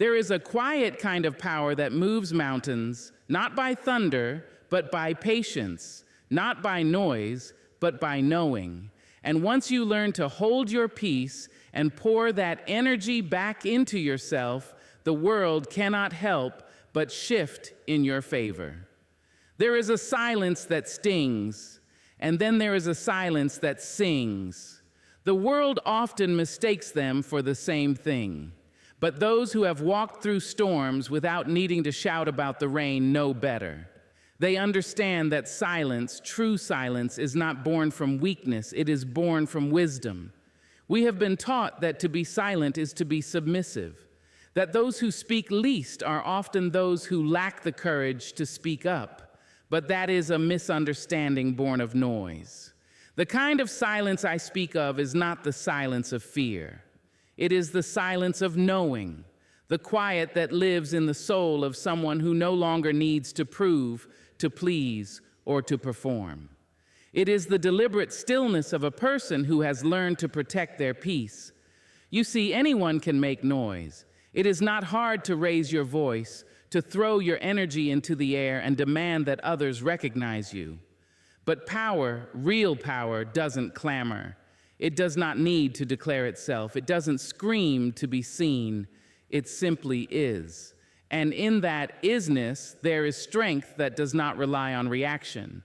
There is a quiet kind of power that moves mountains, not by thunder, but by patience, not by noise, but by knowing. And once you learn to hold your peace and pour that energy back into yourself, the world cannot help but shift in your favor. There is a silence that stings, and then there is a silence that sings. The world often mistakes them for the same thing. But those who have walked through storms without needing to shout about the rain know better. They understand that silence, true silence, is not born from weakness, it is born from wisdom. We have been taught that to be silent is to be submissive, that those who speak least are often those who lack the courage to speak up, but that is a misunderstanding born of noise. The kind of silence I speak of is not the silence of fear. It is the silence of knowing, the quiet that lives in the soul of someone who no longer needs to prove, to please, or to perform. It is the deliberate stillness of a person who has learned to protect their peace. You see, anyone can make noise. It is not hard to raise your voice, to throw your energy into the air and demand that others recognize you. But power, real power, doesn't clamor. It does not need to declare itself. It doesn't scream to be seen. It simply is. And in that isness, there is strength that does not rely on reaction.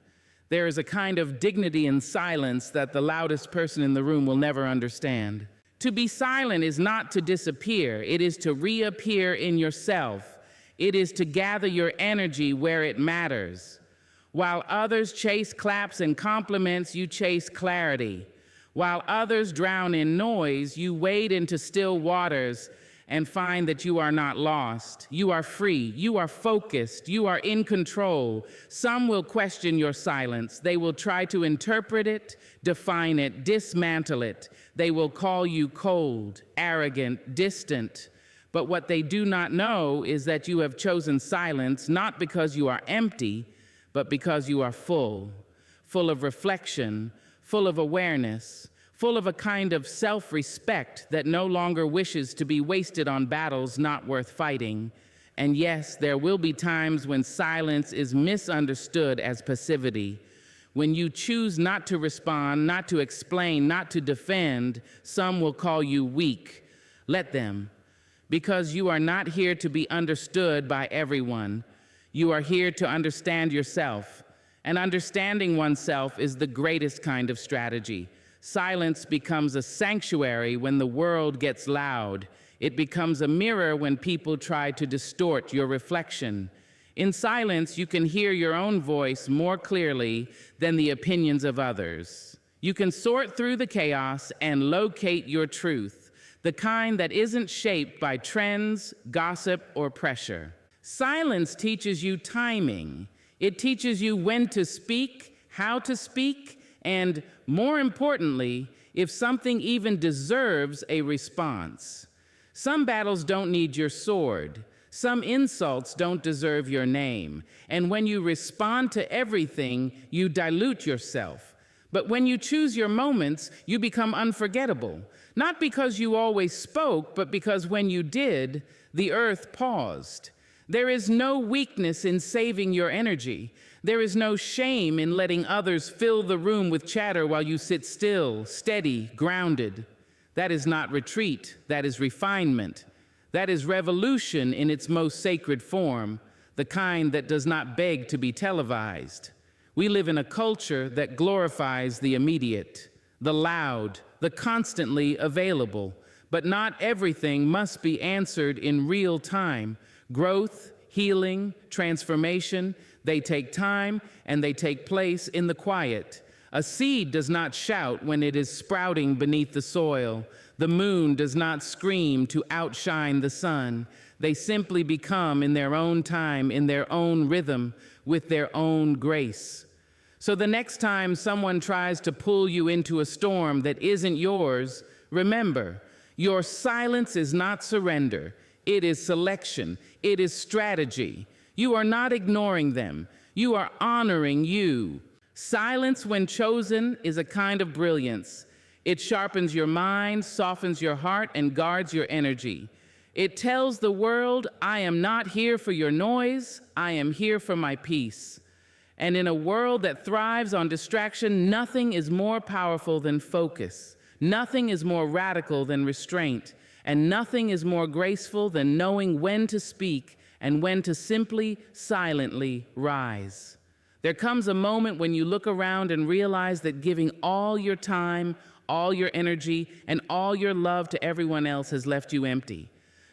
There is a kind of dignity in silence that the loudest person in the room will never understand. To be silent is not to disappear. It is to reappear in yourself. It is to gather your energy where it matters. While others chase claps and compliments, you chase clarity. While others drown in noise, you wade into still waters and find that you are not lost. You are free. You are focused. You are in control. Some will question your silence. They will try to interpret it, define it, dismantle it. They will call you cold, arrogant, distant. But what they do not know is that you have chosen silence not because you are empty, but because you are full of reflection, full of awareness, full of a kind of self-respect that no longer wishes to be wasted on battles not worth fighting. And yes, there will be times when silence is misunderstood as passivity. When you choose not to respond, not to explain, not to defend, some will call you weak. Let them, because you are not here to be understood by everyone. You are here to understand yourself. And understanding oneself is the greatest kind of strategy. Silence becomes a sanctuary when the world gets loud. It becomes a mirror when people try to distort your reflection. In silence, you can hear your own voice more clearly than the opinions of others. You can sort through the chaos and locate your truth, the kind that isn't shaped by trends, gossip, or pressure. Silence teaches you timing. It teaches you when to speak, how to speak, and more importantly, if something even deserves a response. Some battles don't need your sword. Some insults don't deserve your name. And when you respond to everything, you dilute yourself. But when you choose your moments, you become unforgettable. Not because you always spoke, but because when you did, the earth paused. There is no weakness in saving your energy. There is no shame in letting others fill the room with chatter while you sit still, steady, grounded. That is not retreat. That is refinement. That is revolution in its most sacred form, the kind that does not beg to be televised. We live in a culture that glorifies the immediate, the loud, the constantly available. But not everything must be answered in real time. Growth, healing, transformation, they take time and they take place in the quiet. A seed does not shout when it is sprouting beneath the soil. The moon does not scream to outshine the sun. They simply become in their own time, in their own rhythm, with their own grace. So the next time someone tries to pull you into a storm that isn't yours, remember, your silence is not surrender. It is selection. It is strategy. You are not ignoring them. You are honoring you. Silence, when chosen, is a kind of brilliance. It sharpens your mind, softens your heart, and guards your energy. It tells the world, I am not here for your noise, I am here for my peace. And in a world that thrives on distraction, nothing is more powerful than focus. Nothing is more radical than restraint. And nothing is more graceful than knowing when to speak and when to simply, silently rise. There comes a moment when you look around and realize that giving all your time, all your energy, and all your love to everyone else has left you empty.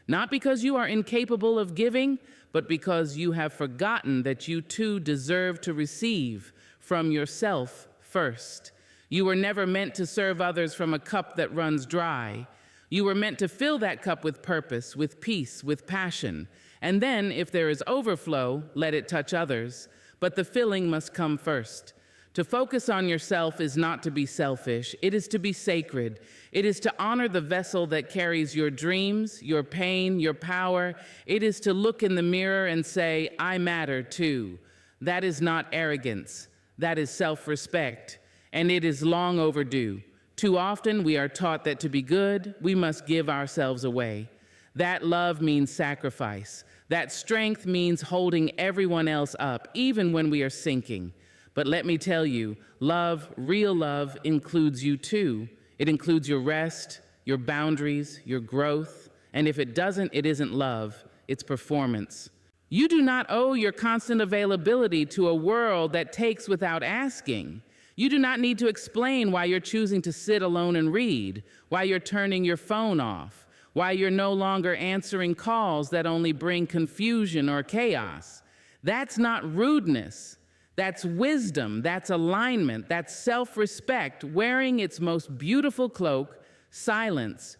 Not because you are incapable of giving, but because you have forgotten that you too deserve to receive from yourself first. You were never meant to serve others from a cup that runs dry. You were meant to fill that cup with purpose, with peace, with passion. And then, if there is overflow, let it touch others. But the filling must come first. To focus on yourself is not to be selfish. It is to be sacred. It is to honor the vessel that carries your dreams, your pain, your power. It is to look in the mirror and say, I matter too. That is not arrogance. That is self-respect. And it is long overdue. Too often we are taught that to be good, we must give ourselves away. That love means sacrifice. That strength means holding everyone else up, even when we are sinking. But let me tell you, love, real love, includes you too. It includes your rest, your boundaries, your growth. And if it doesn't, it isn't love, it's performance. You do not owe your constant availability to a world that takes without asking. You do not need to explain why you're choosing to sit alone and read, why you're turning your phone off, why you're no longer answering calls that only bring confusion or chaos. That's not rudeness. That's wisdom, that's alignment, that's self-respect, wearing its most beautiful cloak, silence.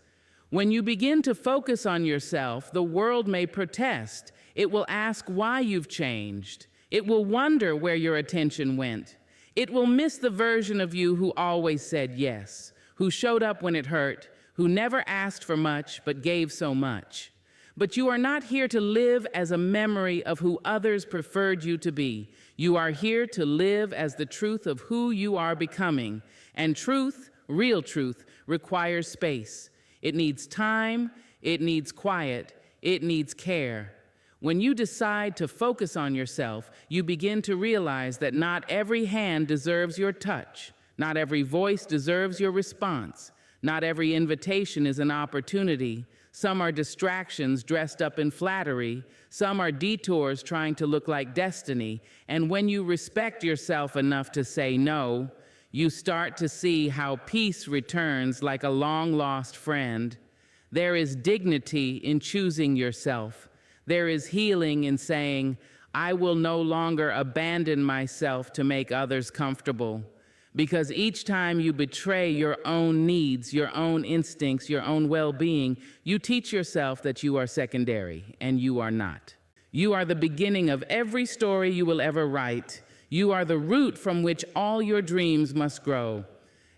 When you begin to focus on yourself, the world may protest. It will ask why you've changed. It will wonder where your attention went. It will miss the version of you who always said yes, who showed up when it hurt, who never asked for much but gave so much. But you are not here to live as a memory of who others preferred you to be. You are here to live as the truth of who you are becoming. And truth, real truth, requires space. It needs time, it needs quiet, it needs care. When you decide to focus on yourself, you begin to realize that not every hand deserves your touch. Not every voice deserves your response. Not every invitation is an opportunity. Some are distractions dressed up in flattery. Some are detours trying to look like destiny. And when you respect yourself enough to say no, you start to see how peace returns like a long-lost friend. There is dignity in choosing yourself. There is healing in saying, I will no longer abandon myself to make others comfortable. Because each time you betray your own needs, your own instincts, your own well-being, you teach yourself that you are secondary, and you are not. You are the beginning of every story you will ever write. You are the root from which all your dreams must grow.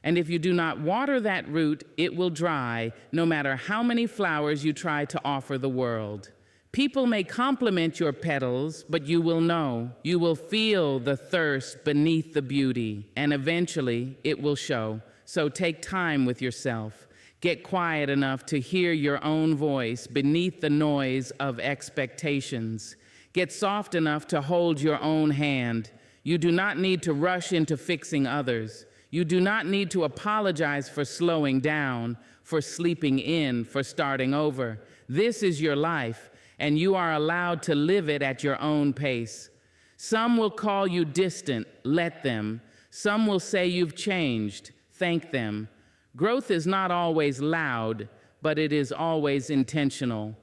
And if you do not water that root, it will dry, no matter how many flowers you try to offer the world. People may compliment your petals, but you will know. You will feel the thirst beneath the beauty, and eventually it will show. So take time with yourself. Get quiet enough to hear your own voice beneath the noise of expectations. Get soft enough to hold your own hand. You do not need to rush into fixing others. You do not need to apologize for slowing down, for sleeping in, for starting over. This is your life, and you are allowed to live it at your own pace. Some will call you distant, let them. Some will say you've changed, thank them. Growth is not always loud, but it is always intentional.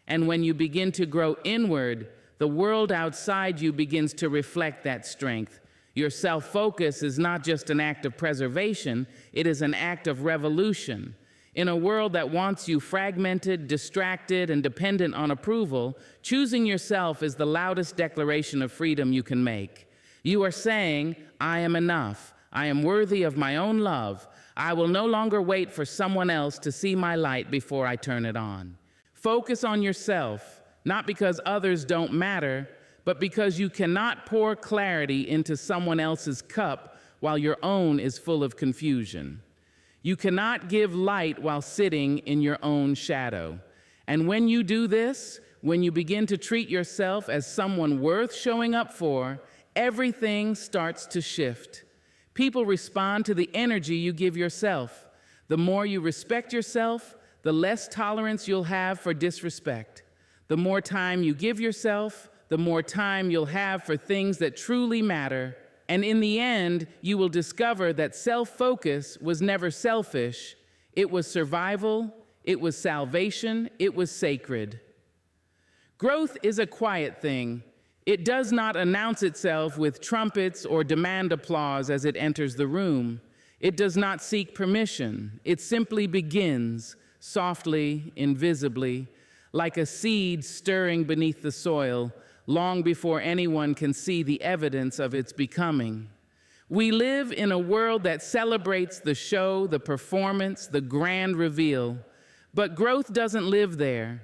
And when you begin to grow inward, the world outside you begins to reflect that strength. Your self-focus is not just an act of preservation, it is an act of revolution. In a world that wants you fragmented, distracted, and dependent on approval, choosing yourself is the loudest declaration of freedom you can make. You are saying, I am enough. I am worthy of my own love. I will no longer wait for someone else to see my light before I turn it on. Focus on yourself, not because others don't matter, but because you cannot pour clarity into someone else's cup while your own is full of confusion. You cannot give light while sitting in your own shadow. And when you do this, when you begin to treat yourself as someone worth showing up for, everything starts to shift. People respond to the energy you give yourself. The more you respect yourself, the less tolerance you'll have for disrespect. The more time you give yourself, the more time you'll have for things that truly matter. And in the end, you will discover that self-focus was never selfish. It was survival, it was salvation, it was sacred. Growth is a quiet thing. It does not announce itself with trumpets or demand applause as it enters the room. It does not seek permission. It simply begins, softly, invisibly, like a seed stirring beneath the soil, long before anyone can see the evidence of its becoming. We live in a world that celebrates the show, the performance, the grand reveal. But growth doesn't live there.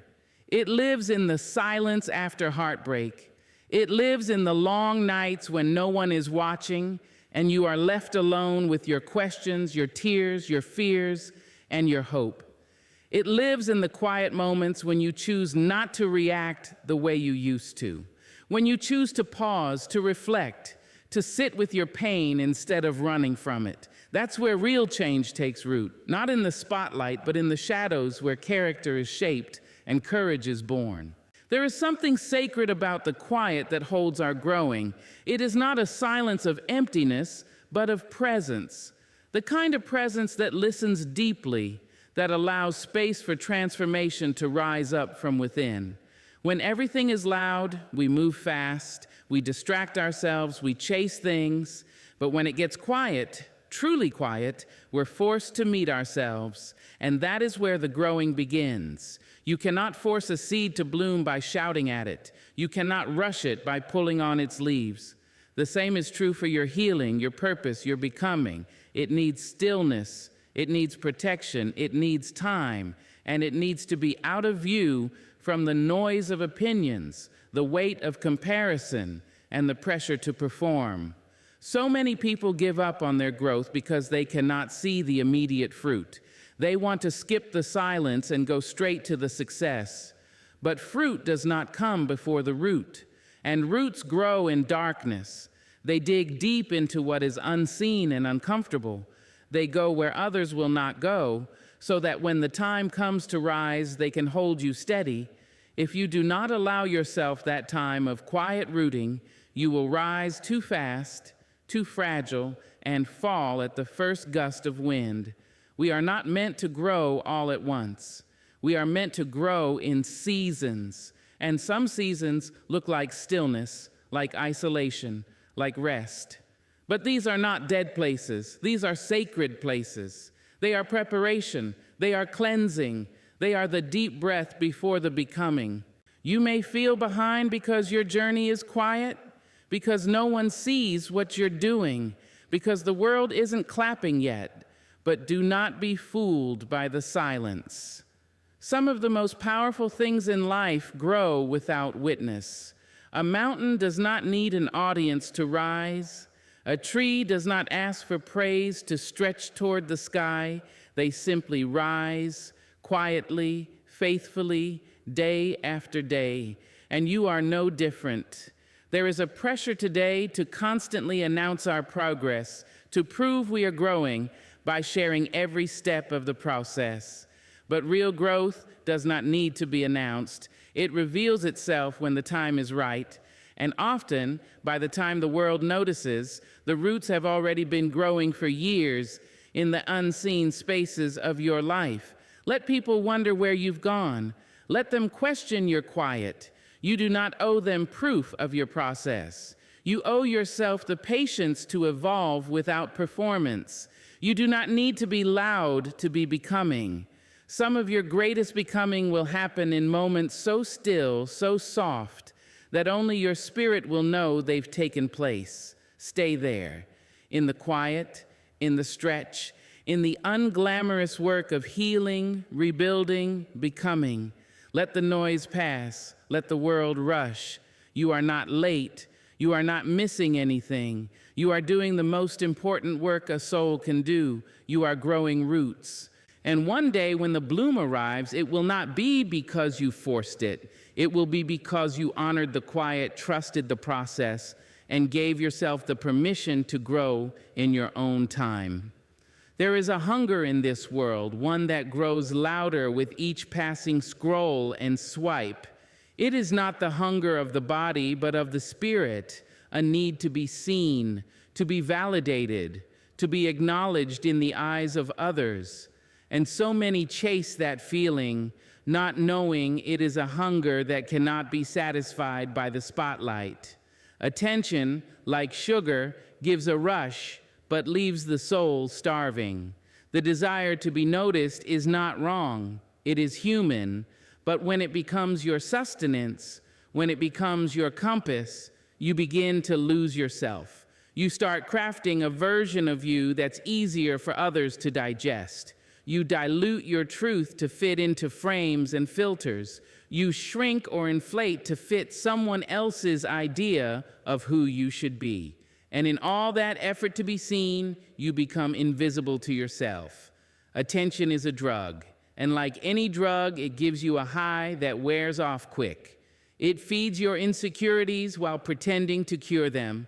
It lives in the silence after heartbreak. It lives in the long nights when no one is watching and you are left alone with your questions, your tears, your fears, and your hope. It lives in the quiet moments when you choose not to react the way you used to, when you choose to pause, to reflect, to sit with your pain instead of running from it. That's where real change takes root, not in the spotlight, but in the shadows where character is shaped and courage is born. There is something sacred about the quiet that holds our growing. It is not a silence of emptiness, but of presence. The kind of presence that listens deeply, that allows space for transformation to rise up from within. When everything is loud, we move fast, we distract ourselves, we chase things, but when it gets quiet, truly quiet, we're forced to meet ourselves, and that is where the growing begins. You cannot force a seed to bloom by shouting at it. You cannot rush it by pulling on its leaves. The same is true for your healing, your purpose, your becoming. It needs stillness, it needs protection, it needs time, and it needs to be out of view from the noise of opinions, the weight of comparison, and the pressure to perform. So many people give up on their growth because they cannot see the immediate fruit. They want to skip the silence and go straight to the success. But fruit does not come before the root, and roots grow in darkness. They dig deep into what is unseen and uncomfortable. They go where others will not go, so that when the time comes to rise, they can hold you steady. If you do not allow yourself that time of quiet rooting, you will rise too fast, too fragile, and fall at the first gust of wind. We are not meant to grow all at once. We are meant to grow in seasons, and some seasons look like stillness, like isolation, like rest. But these are not dead places. These are sacred places. They are preparation. They are cleansing. They are the deep breath before the becoming. You may feel behind because your journey is quiet, because no one sees what you're doing, because the world isn't clapping yet. But do not be fooled by the silence. Some of the most powerful things in life grow without witness. A mountain does not need an audience to rise. A tree does not ask for praise to stretch toward the sky. They simply rise quietly, faithfully, day after day. And you are no different. There is a pressure today to constantly announce our progress, to prove we are growing by sharing every step of the process. But real growth does not need to be announced. It reveals itself when the time is right. And often, by the time the world notices, the roots have already been growing for years in the unseen spaces of your life. Let people wonder where you've gone. Let them question your quiet. You do not owe them proof of your process. You owe yourself the patience to evolve without performance. You do not need to be loud to be becoming. Some of your greatest becoming will happen in moments so still, so soft, that only your spirit will know they've taken place. Stay there, in the quiet, in the stretch, in the unglamorous work of healing, rebuilding, becoming. Let the noise pass. Let the world rush. You are not late. You are not missing anything. You are doing the most important work a soul can do. You are growing roots. And one day when the bloom arrives, it will not be because you forced it. It will be because you honored the quiet, trusted the process, and gave yourself the permission to grow in your own time. There is a hunger in this world, one that grows louder with each passing scroll and swipe. It is not the hunger of the body, but of the spirit, a need to be seen, to be validated, to be acknowledged in the eyes of others. And so many chase that feeling, not knowing it is a hunger that cannot be satisfied by the spotlight. Attention, like sugar, gives a rush, but leaves the soul starving. The desire to be noticed is not wrong. It is human. But when it becomes your sustenance, when it becomes your compass, you begin to lose yourself. You start crafting a version of you that's easier for others to digest. You dilute your truth to fit into frames and filters. You shrink or inflate to fit someone else's idea of who you should be. And in all that effort to be seen, you become invisible to yourself. Attention is a drug, and like any drug, it gives you a high that wears off quick. It feeds your insecurities while pretending to cure them.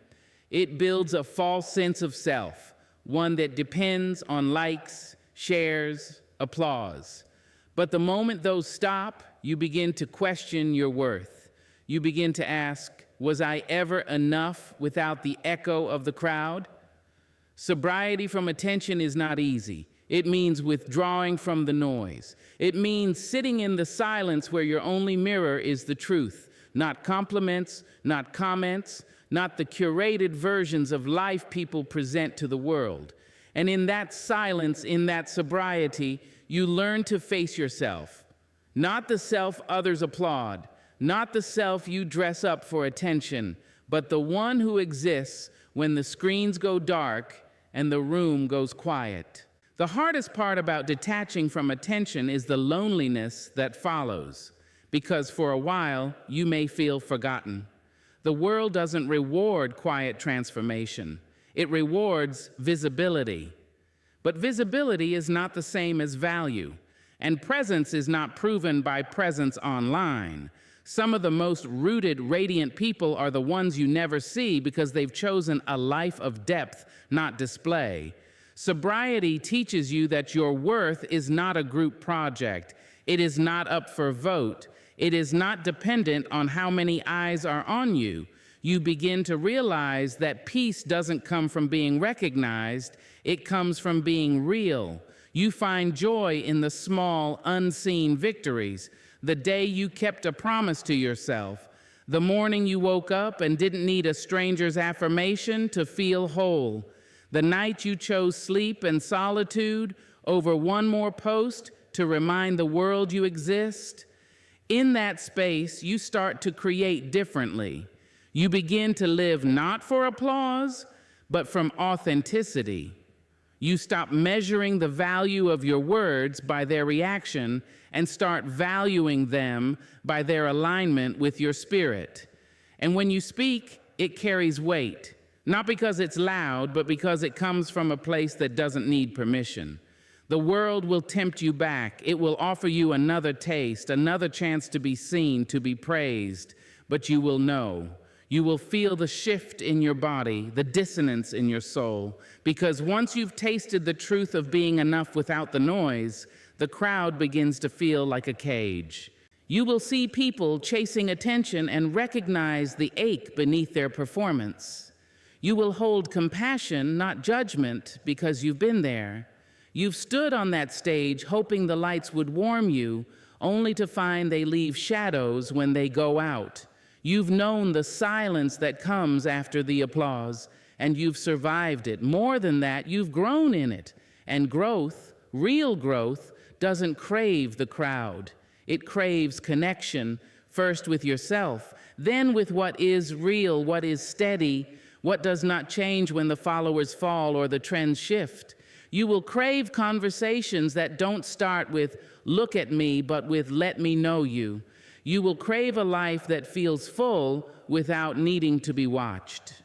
It builds a false sense of self, one that depends on likes, shares, applause. But the moment those stop, you begin to question your worth. You begin to ask, was I ever enough without the echo of the crowd? Sobriety from attention is not easy. It means withdrawing from the noise. It means sitting in the silence where your only mirror is the truth, not compliments, not comments, not the curated versions of life people present to the world. And in that silence, in that sobriety, you learn to face yourself. Not the self others applaud, not the self you dress up for attention, but the one who exists when the screens go dark and the room goes quiet. The hardest part about detaching from attention is the loneliness that follows, because for a while you may feel forgotten. The world doesn't reward quiet transformation. It rewards visibility. But visibility is not the same as value, and presence is not proven by presence online. Some of the most rooted, radiant people are the ones you never see because they've chosen a life of depth, not display. Sobriety teaches you that your worth is not a group project. It is not up for vote. It is not dependent on how many eyes are on you. You begin to realize that peace doesn't come from being recognized. It comes from being real. You find joy in the small, unseen victories. The day you kept a promise to yourself. The morning you woke up and didn't need a stranger's affirmation to feel whole. The night you chose sleep and solitude over one more post to remind the world you exist. In that space, you start to create differently. You begin to live not for applause, but from authenticity. You stop measuring the value of your words by their reaction and start valuing them by their alignment with your spirit. And when you speak, it carries weight, not because it's loud, but because it comes from a place that doesn't need permission. The world will tempt you back. It will offer you another taste, another chance to be seen, to be praised, but you will know. You will feel the shift in your body, the dissonance in your soul, because once you've tasted the truth of being enough without the noise, the crowd begins to feel like a cage. You will see people chasing attention and recognize the ache beneath their performance. You will hold compassion, not judgment, because you've been there. You've stood on that stage hoping the lights would warm you, only to find they leave shadows when they go out. You've known the silence that comes after the applause, and you've survived it. More than that, you've grown in it. And growth, real growth, doesn't crave the crowd. It craves connection, first with yourself, then with what is real, what is steady, what does not change when the followers fall or the trends shift. You will crave conversations that don't start with, look at me, but with, let me know you. You will crave a life that feels full without needing to be watched.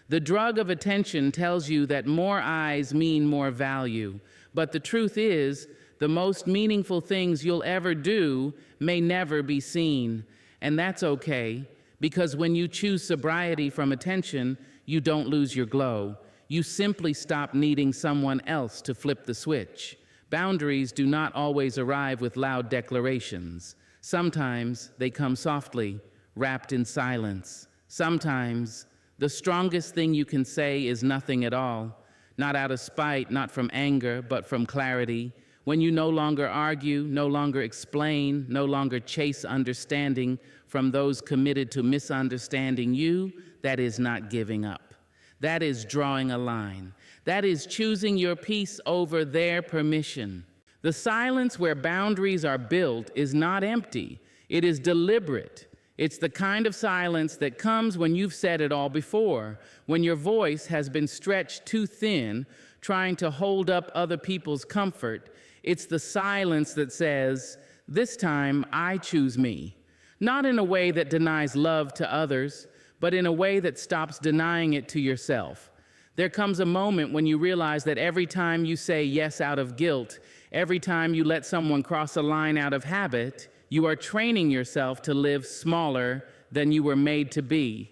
The drug of attention tells you that more eyes mean more value, but the truth is, The most meaningful things you'll ever do may never be seen. And that's okay, because when you choose sobriety from attention, you don't lose your glow. You simply stop needing someone else to flip the switch. Boundaries do not always arrive with loud declarations. Sometimes they come softly, wrapped in silence. Sometimes the strongest thing you can say is nothing at all. Not out of spite, not from anger, but from clarity. When you no longer argue, no longer explain, no longer chase understanding from those committed to misunderstanding you, that is not giving up. That is drawing a line. That is choosing your peace over their permission. The silence where boundaries are built is not empty. It is deliberate. It's the kind of silence that comes when you've said it all before, when your voice has been stretched too thin, trying to hold up other people's comfort. It's the silence that says, "This time I choose me." Not in a way that denies love to others, but in a way that stops denying it to yourself. There comes a moment when you realize that every time you say yes out of guilt, every time you let someone cross a line out of habit, you are training yourself to live smaller than you were made to be.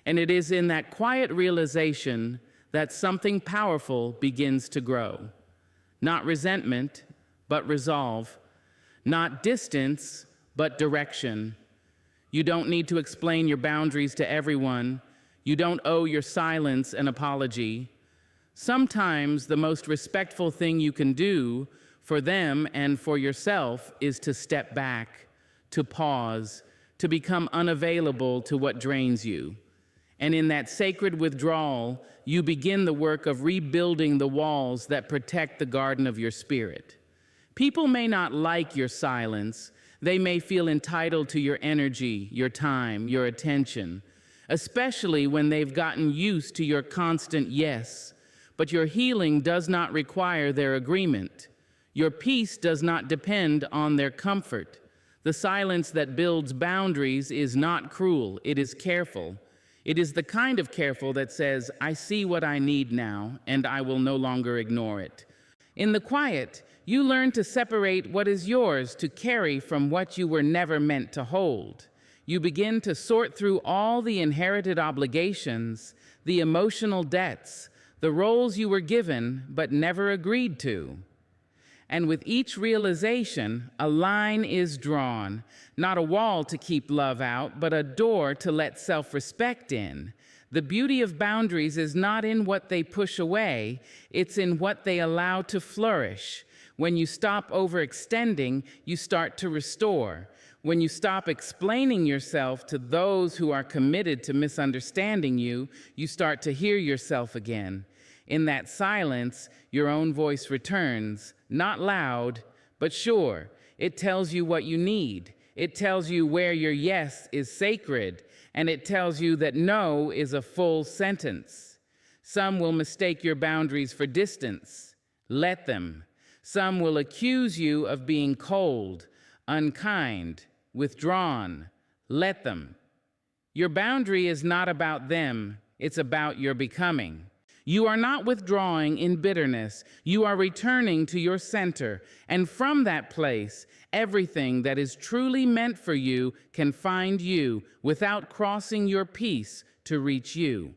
And it is in that quiet realization that something powerful begins to grow. Not resentment, but resolve. Not distance, but direction. You don't need to explain your boundaries to everyone. You don't owe your silence an apology. Sometimes the most respectful thing you can do for them and for yourself is to step back, to pause, to become unavailable to what drains you. And in that sacred withdrawal, you begin the work of rebuilding the walls that protect the garden of your spirit. People may not like your silence. They may feel entitled to your energy, your time, your attention, especially when they've gotten used to your constant yes. But your healing does not require their agreement. Your peace does not depend on their comfort. The silence that builds boundaries is not cruel, it is careful. It is the kind of careful that says, "I see what I need now, and I will no longer ignore it." In the quiet, you learn to separate what is yours to carry from what you were never meant to hold. You begin to sort through all the inherited obligations, the emotional debts, the roles you were given but never agreed to. And with each realization, a line is drawn, not a wall to keep love out, but a door to let self-respect in. The beauty of boundaries is not in what they push away, it's in what they allow to flourish. When you stop overextending, you start to restore. When you stop explaining yourself to those who are committed to misunderstanding you, you start to hear yourself again. In that silence, your own voice returns, not loud, but sure. It tells you what you need. It tells you where your yes is sacred, and it tells you that no is a full sentence. Some will mistake your boundaries for distance. Let them. Some will accuse you of being cold, unkind, withdrawn. Let them. Your boundary is not about them. It's about your becoming. You are not withdrawing in bitterness. You are returning to your center. And from that place, everything that is truly meant for you can find you without crossing your peace to reach you.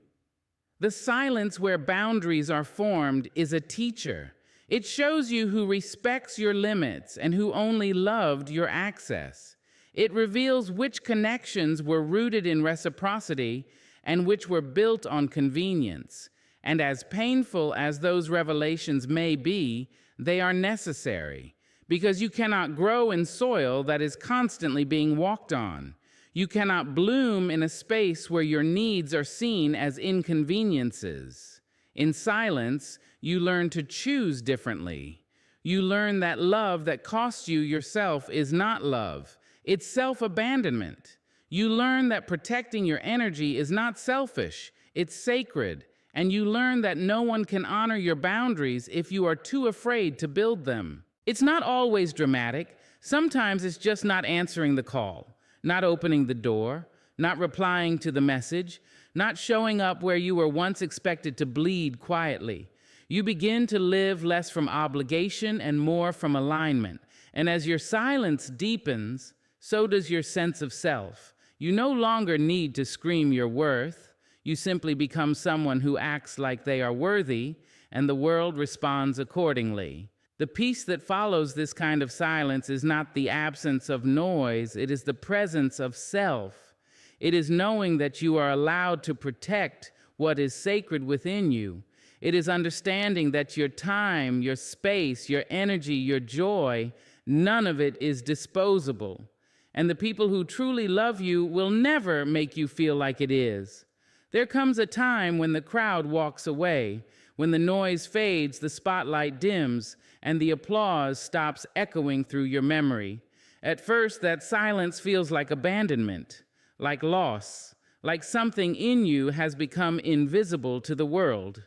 The silence where boundaries are formed is a teacher. It shows you who respects your limits and who only loved your access. It reveals which connections were rooted in reciprocity and which were built on convenience. And as painful as those revelations may be, they are necessary, because you cannot grow in soil that is constantly being walked on. You cannot bloom in a space where your needs are seen as inconveniences. In silence, you learn to choose differently. You learn that love that costs you yourself is not love. It's self-abandonment. You learn that protecting your energy is not selfish. It's sacred. And you learn that no one can honor your boundaries if you are too afraid to build them. It's not always dramatic. Sometimes it's just not answering the call, not opening the door, not replying to the message, not showing up where you were once expected to bleed quietly. You begin to live less from obligation and more from alignment. And as your silence deepens, so does your sense of self. You no longer need to scream your worth. You simply become someone who acts like they are worthy, and the world responds accordingly. The peace that follows this kind of silence is not the absence of noise, it is the presence of self. It is knowing that you are allowed to protect what is sacred within you. It is understanding that your time, your space, your energy, your joy, none of it is disposable. And the people who truly love you will never make you feel like it is. There comes a time when the crowd walks away, when the noise fades, the spotlight dims, and the applause stops echoing through your memory. At first, that silence feels like abandonment, like loss, like something in you has become invisible to the world.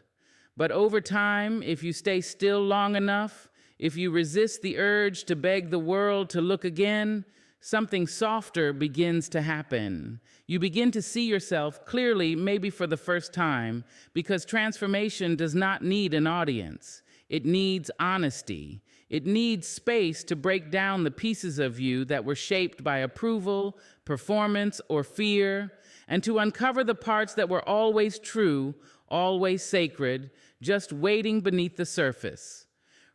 But over time, if you stay still long enough, if you resist the urge to beg the world to look again, something softer begins to happen. You begin to see yourself clearly, maybe for the first time, because transformation does not need an audience. It needs honesty. It needs space to break down the pieces of you that were shaped by approval, performance, or fear, and to uncover the parts that were always true, always sacred, just waiting beneath the surface.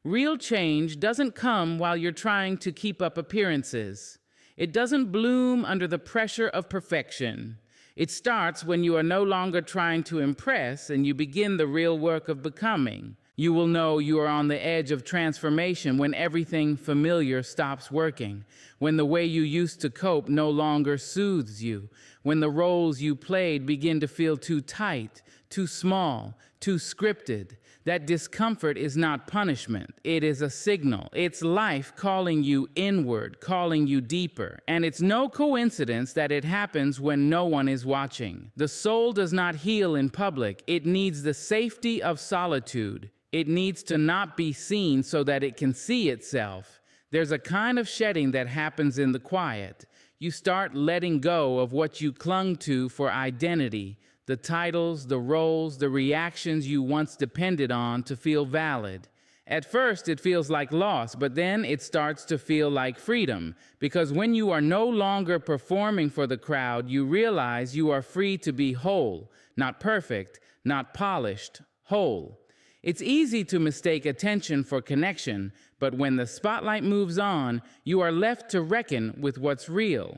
Real change doesn't come while you're trying to keep up appearances. It doesn't bloom under the pressure of perfection. It starts when you are no longer trying to impress and you begin the real work of becoming. You will know you are on the edge of transformation when everything familiar stops working, when the way you used to cope no longer soothes you, when the roles you played begin to feel too tight, too small, too scripted. That discomfort is not punishment. It is a signal. It's life calling you inward, calling you deeper. And it's no coincidence that it happens when no one is watching. The soul does not heal in public. It needs the safety of solitude. It needs to not be seen so that it can see itself. There's a kind of shedding that happens in the quiet. You start letting go of what you clung to for identity, the titles, the roles, the reactions you once depended on to feel valid. At first, it feels like loss, but then it starts to feel like freedom, because when you are no longer performing for the crowd, you realize you are free to be whole, not perfect, not polished, whole. It's easy to mistake attention for connection, but when the spotlight moves on, you are left to reckon with what's real.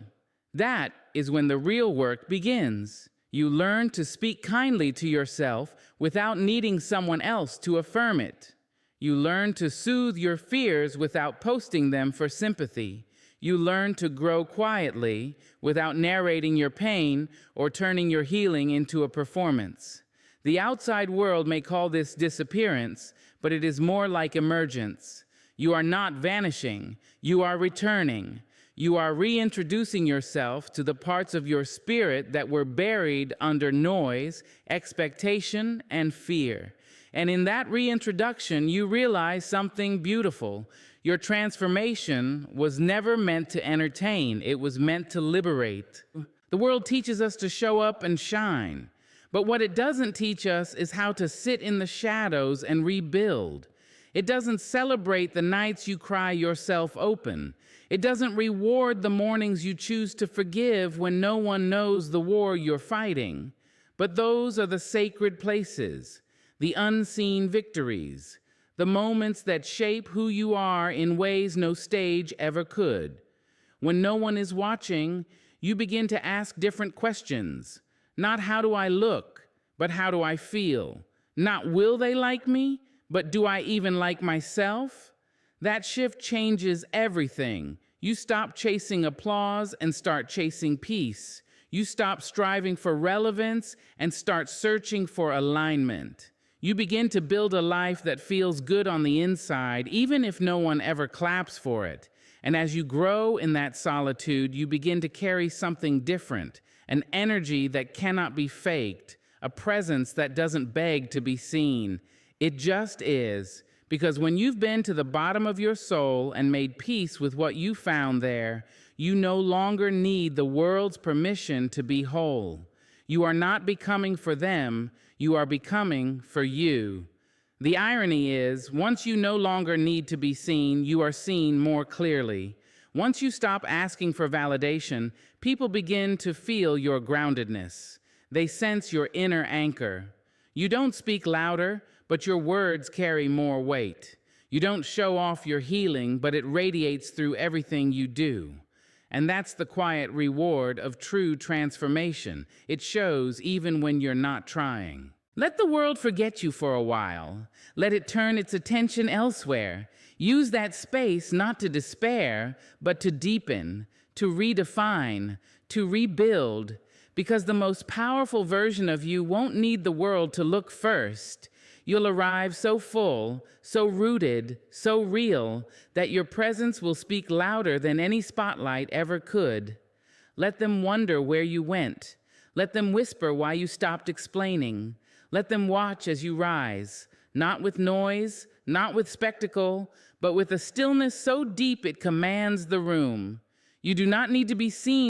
That is when the real work begins. You learn to speak kindly to yourself without needing someone else to affirm it. You learn to soothe your fears without posting them for sympathy. You learn to grow quietly without narrating your pain or turning your healing into a performance. The outside world may call this disappearance, but it is more like emergence. You are not vanishing. You are returning. You are reintroducing yourself to the parts of your spirit that were buried under noise, expectation, and fear. And in that reintroduction, you realize something beautiful. Your transformation was never meant to entertain. It was meant to liberate. The world teaches us to show up and shine. But what it doesn't teach us is how to sit in the shadows and rebuild. It doesn't celebrate the nights you cry yourself open. It doesn't reward the mornings you choose to forgive when no one knows the war you're fighting. But those are the sacred places, the unseen victories, the moments that shape who you are in ways no stage ever could. When no one is watching, you begin to ask different questions. Not how do I look, but how do I feel? Not will they like me, but do I even like myself? That shift changes everything. You stop chasing applause and start chasing peace. You stop striving for relevance and start searching for alignment. You begin to build a life that feels good on the inside, even if no one ever claps for it. And as you grow in that solitude, you begin to carry something different. An energy that cannot be faked, a presence that doesn't beg to be seen. It just is, because when you've been to the bottom of your soul and made peace with what you found there, you no longer need the world's permission to be whole. You are not becoming for them, you are becoming for you. The irony is, once you no longer need to be seen, you are seen more clearly. Once you stop asking for validation, people begin to feel your groundedness. They sense your inner anchor. You don't speak louder, but your words carry more weight. You don't show off your healing, but it radiates through everything you do. And that's the quiet reward of true transformation. It shows even when you're not trying. Let the world forget you for a while. Let it turn its attention elsewhere. Use that space not to despair, but to deepen, to redefine, to rebuild, because the most powerful version of you won't need the world to look first. You'll arrive so full, so rooted, so real, that your presence will speak louder than any spotlight ever could. Let them wonder where you went. Let them whisper why you stopped explaining. Let them watch as you rise, not with noise, not with spectacle, but with a stillness so deep it commands the room. You do not need to be seen